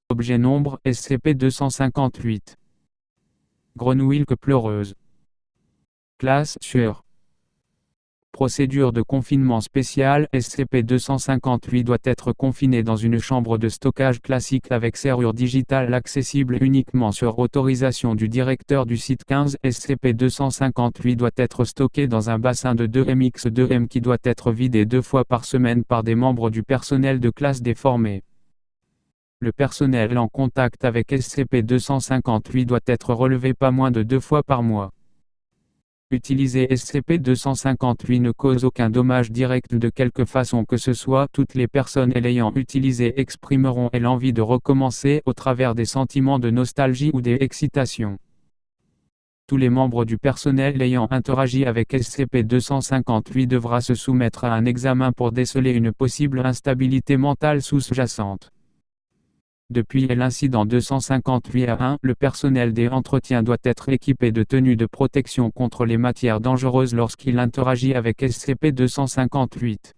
Objet nombre SCP-258. Grenouille pleureuse. Classe sûre. Procédure de confinement spéciale SCP-258 doit être confiné dans une chambre de stockage classique avec serrure digitale accessible uniquement sur autorisation du directeur du site 15. SCP-258 doit être stocké dans un bassin de 2mx2m qui doit être vidé 2 fois par semaine par des membres du personnel de classe déformé. Le personnel en contact avec SCP-258 doit être relevé pas moins de 2 fois par mois. Utiliser SCP-258 ne cause aucun dommage direct de quelque façon que ce soit. Toutes les personnes l'ayant utilisé exprimeront l'envie de recommencer au travers des sentiments de nostalgie ou des excitations. Tous les membres du personnel ayant interagi avec SCP-258 devra se soumettre à un examen pour déceler une possible instabilité mentale sous-jacente. Depuis l'incident 258-1, le personnel des entretiens doit être équipé de tenues de protection contre les matières dangereuses lorsqu'il interagit avec SCP-258.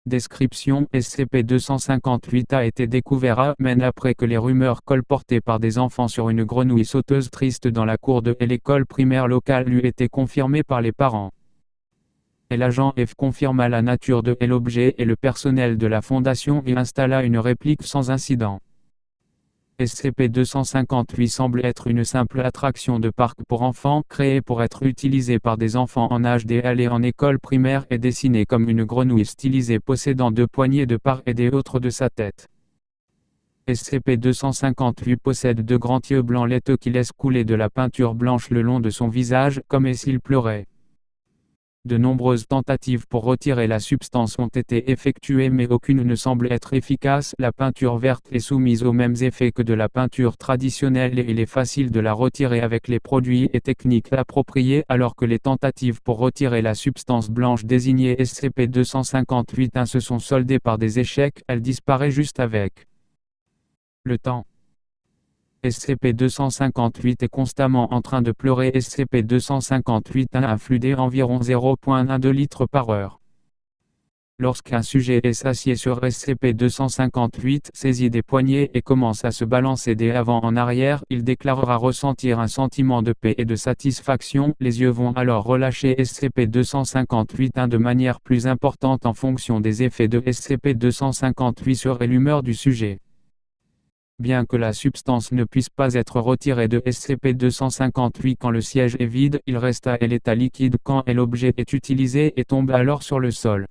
Description: SCP-258 a été découvert à Maine après que les rumeurs colportées par des enfants sur une grenouille sauteuse triste dans la cour de l'école primaire locale lui étaient confirmées par les parents. L'agent F confirma la nature de l'objet et le personnel de la fondation y installa une réplique sans incident. SCP-258 semble être une simple attraction de parc pour enfants, créée pour être utilisée par des enfants en âge d'aller en école primaire et dessinée comme une grenouille stylisée possédant 2 poignées de part et d'autre de sa tête. SCP-258 possède 2 grands yeux blancs laiteux qui laissent couler de la peinture blanche le long de son visage, comme s'il pleurait. De nombreuses tentatives pour retirer la substance ont été effectuées mais aucune ne semble être efficace. La peinture verte est soumise aux mêmes effets que de la peinture traditionnelle et il est facile de la retirer avec les produits et techniques appropriés alors que les tentatives pour retirer la substance blanche désignée SCP-258-1 se sont soldées par des échecs. Elle disparaît juste avec le temps. SCP-258 est constamment en train de pleurer. SCP-258 a un flux d'environ 0,12 litres par heure. Lorsqu'un sujet s'assied sur SCP-258, saisit des poignées et commence à se balancer d'avant en arrière, il déclarera ressentir un sentiment de paix et de satisfaction. Les yeux vont alors relâcher SCP-258 de manière plus importante en fonction des effets de SCP-258 sur l'humeur du sujet. Bien que la substance ne puisse pas être retirée de SCP-258 quand le siège est vide, il reste à l'état liquide quand l'objet est utilisé et tombe alors sur le sol.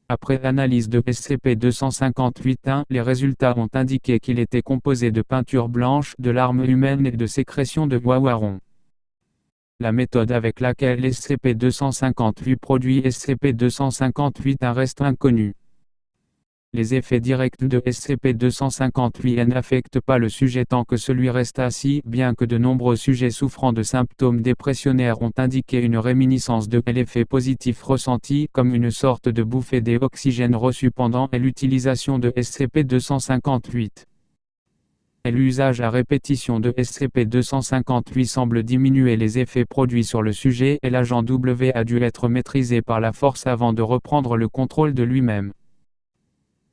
Après analyse de SCP-258-1, les résultats ont indiqué qu'il était composé de peinture blanche, de larmes humaines et de sécrétions de guawaron. La méthode avec laquelle SCP-258 produit SCP-258 reste inconnue. Les effets directs de SCP-258 n'affectent pas le sujet tant que celui reste assis, bien que de nombreux sujets souffrant de symptômes dépressionnaires ont indiqué une réminiscence de l'effet positif ressenti, comme une sorte de bouffée d'oxygène reçue pendant l'utilisation de SCP-258. L'usage à répétition de SCP-258 semble diminuer les effets produits sur le sujet et l'agent W a dû être maîtrisé par la force avant de reprendre le contrôle de lui-même.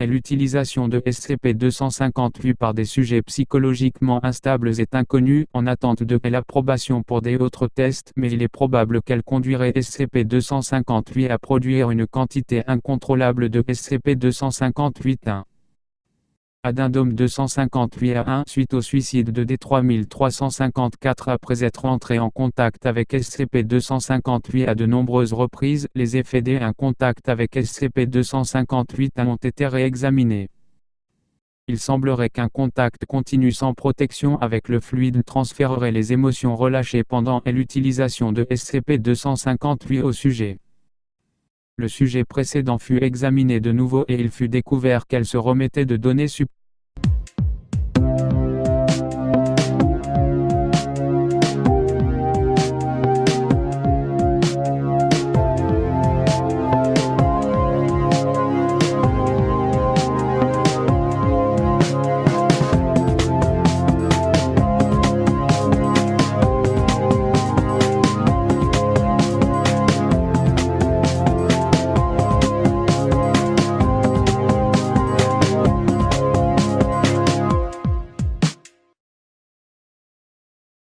L'utilisation de SCP-258 par des sujets psychologiquement instables est inconnue, en attente de l'approbation pour d'autres tests, mais il est probable qu'elle conduirait SCP-258 à produire une quantité incontrôlable de SCP-258-1. Addendum 258-1 suite au suicide de D3354 après être entré en contact avec SCP-258 à de nombreuses reprises, les effets d'un contact avec SCP-258 ont été réexaminés. Il semblerait qu'un contact continu sans protection avec le fluide transférerait les émotions relâchées pendant l'utilisation de SCP-258 au sujet. Le sujet précédent fut examiné de nouveau et il fut découvert qu'elle se remettait de données supplémentaires.